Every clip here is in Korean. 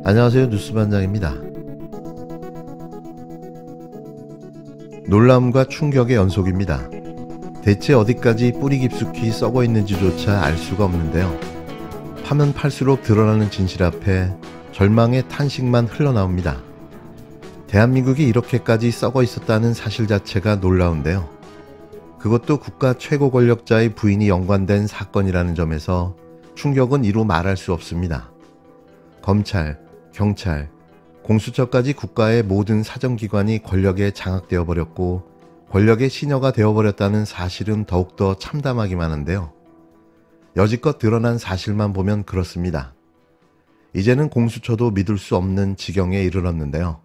안녕하세요, 뉴스반장입니다. 놀라움과 충격의 연속입니다. 대체 어디까지 뿌리 깊숙이 썩어 있는지조차 알 수가 없는데요. 파면 팔수록 드러나는 진실 앞에 절망의 탄식만 흘러나옵니다. 대한민국이 이렇게까지 썩어 있었다는 사실 자체가 놀라운데요. 그것도 국가 최고 권력자의 부인이 연관된 사건이라는 점에서 충격은 이루 말할 수 없습니다. 검찰, 경찰, 공수처까지 국가의 모든 사정기관이 권력에 장악되어 버렸고 권력의 시녀가 되어버렸다는 사실은 더욱더 참담하기만 한데요. 여지껏 드러난 사실만 보면 그렇습니다. 이제는 공수처도 믿을 수 없는 지경에 이르렀는데요.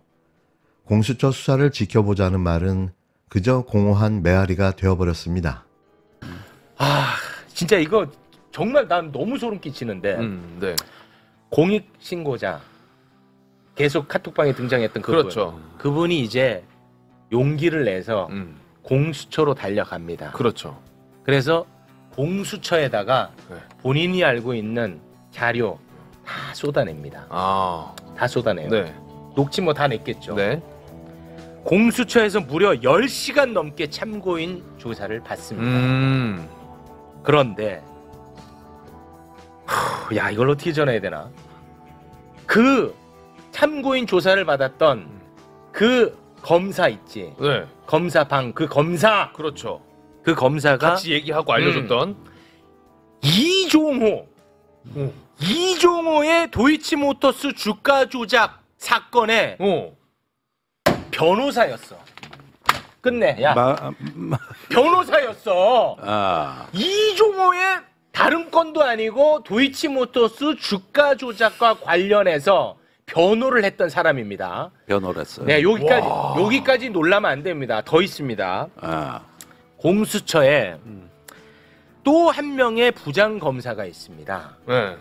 공수처 수사를 지켜보자는 말은 그저 공허한 메아리가 되어버렸습니다. 아, 진짜 이거 정말 난 너무 소름 끼치는데 네. 공익신고자 계속 카톡방에 등장했던 그분. 그렇죠. 그분이 이제 용기를 내서 공수처로 달려갑니다. 그렇죠. 그래서 공수처에다가 네. 본인이 알고 있는 자료 다 쏟아냅니다. 다 쏟아내요. 네. 녹취 뭐 다 냈겠죠. 네. 공수처에서 무려 10시간 넘게 참고인 조사를 받습니다. 그런데 야, 이걸 어떻게 전해야 되나? 그 참고인 조사를 받았던 그 검사 있지. 네. 검사방 그 검사. 그렇죠. 그 검사가 같이 얘기하고 알려줬던 이종호의 도이치모터스 주가 조작 사건의 변호사였어. 끝내. 야. 변호사였어. 이종호의 다른 건도 아니고 도이치모터스 주가 조작과 관련해서 변호를 했던 사람입니다. 변호를 했어요. 네, 여기까지 놀라면 안 됩니다. 더 있습니다. 공수처에 또 한 명의 부장검사가 있습니다. 네.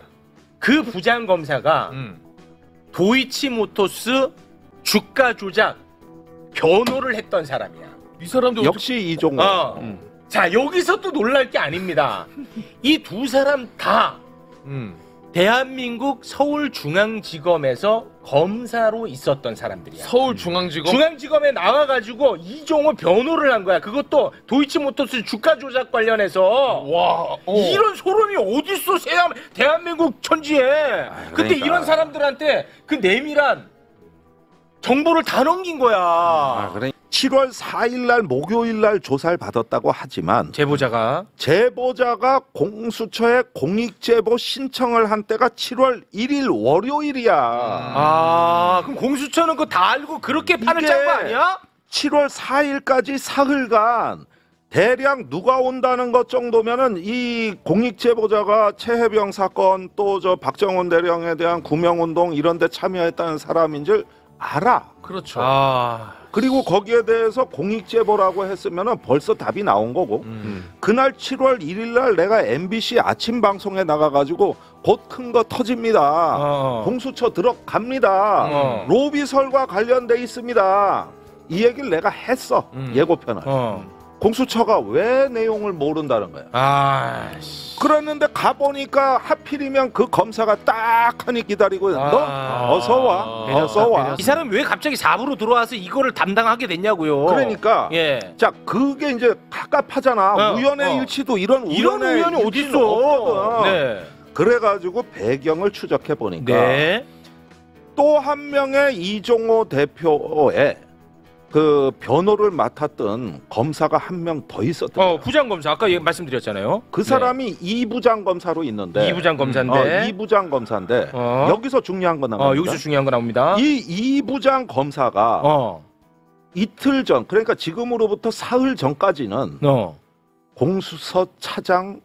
그 부장검사가 도이치모터스 주가 조작 변호를 했던 사람이야. 이 사람도 역시 이종호. 자, 여기서 또 놀랄 게 아닙니다. 이 두 사람 다 대한민국 서울중앙지검에서 검사로 있었던 사람들이야. 서울중앙지검? 중앙지검에 나와가지고 이종호 변호를 한 거야. 그것도 도이치모터스 주가 조작 관련해서. 와, 이런 소름이 어딨어, 대한민국 천지에. 근데 그러니까. 이런 사람들한테 그 내밀한 정보를 다 넘긴 거야. 그래. 7월 4일 날 목요일 날 조사를 받았다고 하지만 제보자가 공수처에 공익제보 신청을 한 때가 7월 1일 월요일이야. 그럼 공수처는 그거 다 알고 그렇게 판을 짠 거 아니야? 7월 4일까지 사흘간 대략 누가 온다는 것 정도면은 이 공익제보자가 최혜병 사건 또 저 박정훈 대령에 대한 구명운동 이런 데 참여했다는 사람인 줄 알아. 그렇죠. 그리고 거기에 대해서 공익제보라고 했으면은 벌써 답이 나온 거고 그날 7월 1일 날 내가 MBC 아침 방송에 나가가지고 곧 큰 거 터집니다. 공수처 들어갑니다. 로비설과 관련돼 있습니다. 이 얘기를 내가 했어. 예고편을. 공수처가 왜 내용을 모른다는 거야. 그랬는데 가보니까 하필이면 그 검사가 딱 하니 기다리고 너 어서 와. 어서 와. 이 사람이 왜 갑자기 4부로 들어와서 이거를 담당하게 됐냐고요. 그러니까 자 그게 이제 갑갑하잖아. 우연의 일치도 이런 우연이 어딨어. 네. 그래가지고 배경을 추적해 보니까 또 한 명의 이종호 대표의 그 변호를 맡았던 검사가 한 명 더 있었던 부장검사 아까 말씀드렸잖아요. 그 사람이 이부장검사로 있는데 이부장검사인데 이부장검사인데 여기서 중요한 거 나옵니다. 여기서 중요한 거 나옵니다. 이 이부장검사가 이틀 전 그러니까 지금으로부터 사흘 전까지는 공수처 차장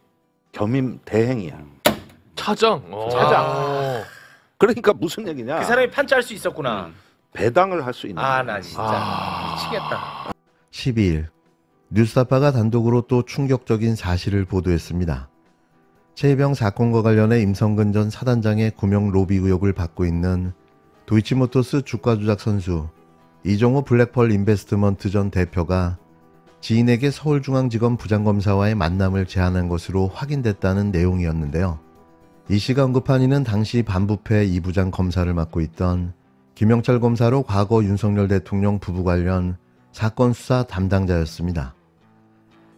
겸임 대행이야. 차장. 그러니까 무슨 얘기냐? 그 사람이 판짜할 수 있었구나. 배당을 할 수 있는. 나 진짜 미치겠다. 12일 뉴스타파가 단독으로 또 충격적인 사실을 보도했습니다. 최혜병 사건과 관련해 임성근 전 사단장의 구명 로비 의혹을 받고 있는 도이치모터스 주가 조작 선수 이종호 블랙펄 인베스트먼트 전 대표가 지인에게 서울중앙지검 부장검사와의 만남을 제안한 것으로 확인됐다는 내용이었는데요. 이 씨가 언급한 이는 당시 반부패 2부장 검사를 맡고 있던 김영철 검사로 과거 윤석열 대통령 부부 관련 사건 수사 담당자였습니다.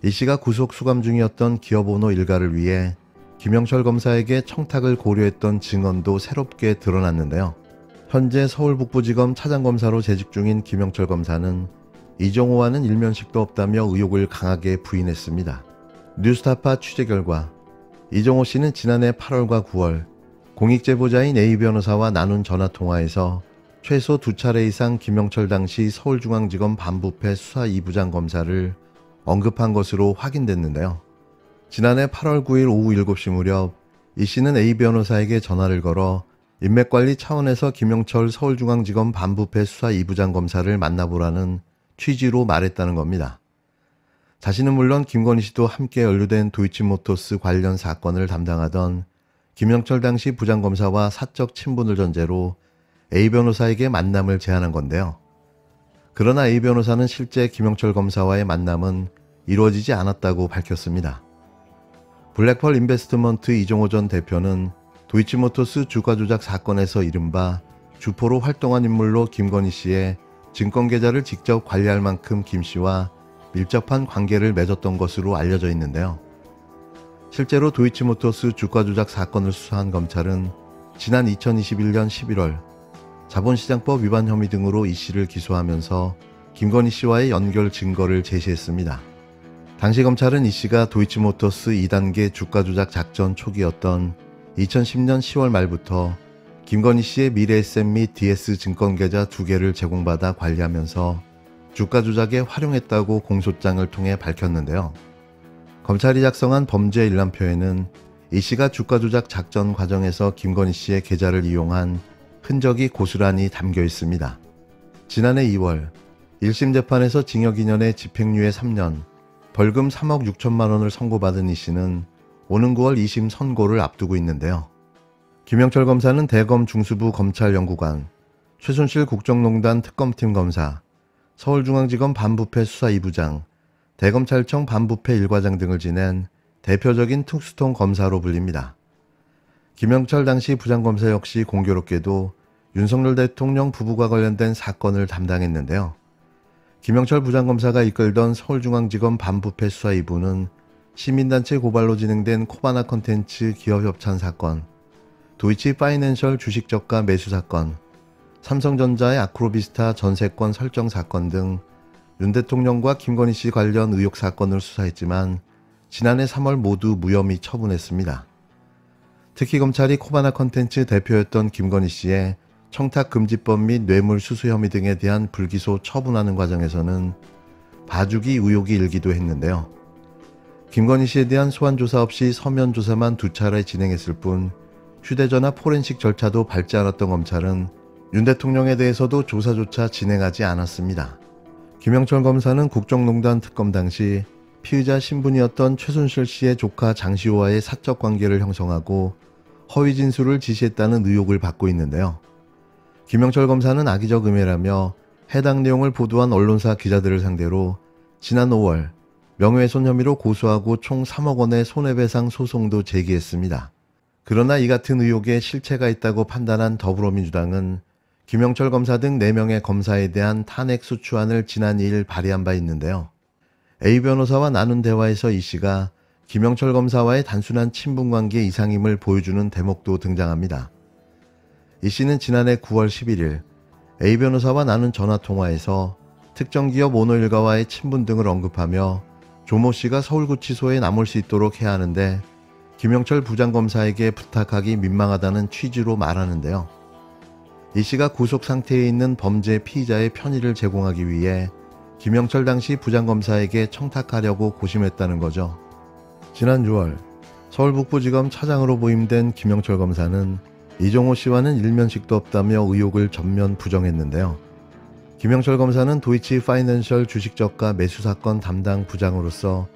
이 씨가 구속 수감 중이었던 기업오너 일가를 위해 김영철 검사에게 청탁을 고려했던 증언도 새롭게 드러났는데요. 현재 서울북부지검 차장검사로 재직 중인 김영철 검사는 이종호와는 일면식도 없다며 의혹을 강하게 부인했습니다. 뉴스타파 취재 결과 이종호 씨는 지난해 8월과 9월 공익제보자인 A 변호사와 나눈 전화통화에서 최소 2차례 이상 김영철 당시 서울중앙지검 반부패 수사 2부장 검사를 언급한 것으로 확인됐는데요. 지난해 8월 9일 오후 7시 무렵 이 씨는 A 변호사에게 전화를 걸어 인맥관리 차원에서 김영철 서울중앙지검 반부패 수사 2부장 검사를 만나보라는 취지로 말했다는 겁니다. 자신은 물론 김건희 씨도 함께 연루된 도이치모터스 관련 사건을 담당하던 김영철 당시 부장검사와 사적 친분을 전제로 A 변호사에게 만남을 제안한 건데요. 그러나 A 변호사는 실제 김영철 검사와의 만남은 이루어지지 않았다고 밝혔습니다. 블랙펄 인베스트먼트 이종호 전 대표는 도이치모터스 주가 조작 사건에서 이른바 주포로 활동한 인물로 김건희 씨의 증권 계좌를 직접 관리할 만큼 김 씨와 밀접한 관계를 맺었던 것으로 알려져 있는데요. 실제로 도이치모터스 주가 조작 사건을 수사한 검찰은 지난 2021년 11월 자본시장법 위반 혐의 등으로 이 씨를 기소하면서 김건희 씨와의 연결 증거를 제시했습니다. 당시 검찰은 이 씨가 도이치모터스 2단계 주가 조작 작전 초기였던 2010년 10월 말부터 김건희 씨의 미래에셋 및 DS 증권 계좌 2개를 제공받아 관리하면서 주가 조작에 활용했다고 공소장을 통해 밝혔는데요. 검찰이 작성한 범죄 일람표에는 이 씨가 주가 조작 작전 과정에서 김건희 씨의 계좌를 이용한 흔적이 고스란히 담겨 있습니다. 지난해 2월 1심 재판에서 징역 2년에 집행유예 3년, 벌금 3억 6천만 원을 선고받은 이 씨는 오는 9월 2심 선고를 앞두고 있는데요. 김영철 검사는 대검 중수부 검찰연구관, 최순실 국정농단 특검팀 검사, 서울중앙지검 반부패 수사 2부장, 대검찰청 반부패 1과장 등을 지낸 대표적인 특수통 검사로 불립니다. 김영철 당시 부장검사 역시 공교롭게도 윤석열 대통령 부부가 관련된 사건을 담당했는데요. 김영철 부장검사가 이끌던 서울중앙지검 반부패 수사 2부는 시민단체 고발로 진행된 코바나 컨텐츠 기업협찬 사건, 도이치 파이낸셜 주식저가 매수 사건, 삼성전자의 아크로비스타 전세권 설정 사건 등 윤 대통령과 김건희 씨 관련 의혹 사건을 수사했지만 지난해 3월 모두 무혐의 처분했습니다. 특히 검찰이 코바나 컨텐츠 대표였던 김건희 씨의 청탁금지법 및 뇌물수수 혐의 등에 대한 불기소 처분하는 과정에서는 봐주기 의혹이 일기도 했는데요. 김건희 씨에 대한 소환조사 없이 서면 조사만 2차례 진행했을 뿐 휴대전화 포렌식 절차도 밟지 않았던 검찰은 윤 대통령에 대해서도 조사조차 진행하지 않았습니다. 김영철 검사는 국정농단 특검 당시 피의자 신분이었던 최순실 씨의 조카 장시호와의 사적 관계를 형성하고 허위 진술을 지시했다는 의혹을 받고 있는데요. 김영철 검사는 악의적 음해라며 해당 내용을 보도한 언론사 기자들을 상대로 지난 5월 명예훼손 혐의로 고소하고 총 3억 원의 손해배상 소송도 제기했습니다. 그러나 이 같은 의혹에 실체가 있다고 판단한 더불어민주당은 김영철 검사 등 4명의 검사에 대한 탄핵 소추안을 지난 2일 발의한 바 있는데요. A 변호사와 나눈 대화에서 이 씨가 김영철 검사와의 단순한 친분관계 이상임을 보여주는 대목도 등장합니다. 이 씨는 지난해 9월 11일 A 변호사와 나눈 전화통화에서 특정 기업 오너 일가와의 친분 등을 언급하며 조모 씨가 서울구치소에 남을 수 있도록 해야 하는데 김영철 부장검사에게 부탁하기 민망하다는 취지로 말하는데요. 이 씨가 구속 상태에 있는 범죄 피의자의 편의를 제공하기 위해 김영철 당시 부장검사에게 청탁하려고 고심했다는 거죠. 지난 6월 서울북부지검 차장으로 부임된 김영철 검사는 이종호 씨와는 일면식도 없다며 의혹을 전면 부정했는데요. 김영철 검사는 도이치 파이낸셜 주식저가 매수 사건 담당 부장으로서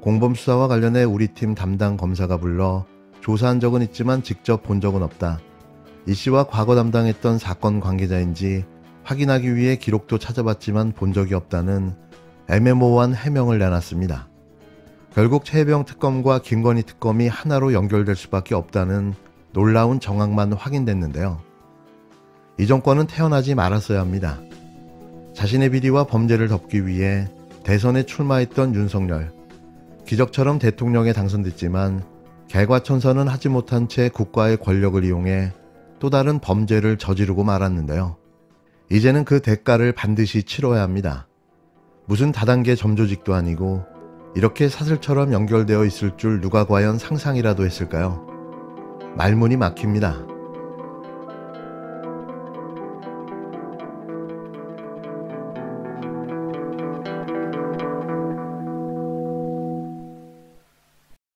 공범수사와 관련해 우리 팀 담당 검사가 불러 조사한 적은 있지만 직접 본 적은 없다. 이 씨와 과거 담당했던 사건 관계자인지 확인하기 위해 기록도 찾아봤지만 본 적이 없다는 애매모호한 해명을 내놨습니다. 결국 최혜병 특검과 김건희 특검이 하나로 연결될 수밖에 없다는 놀라운 정황만 확인됐는데요. 이 정권은 태어나지 말았어야 합니다. 자신의 비리와 범죄를 덮기 위해 대선에 출마했던 윤석열. 기적처럼 대통령에 당선됐지만 개과천선은 하지 못한 채 국가의 권력을 이용해 또 다른 범죄를 저지르고 말았는데요. 이제는 그 대가를 반드시 치러야 합니다. 무슨 다단계 점조직도 아니고 이렇게 사슬처럼 연결되어 있을 줄 누가 과연 상상이라도 했을까요? 말문이 막힙니다.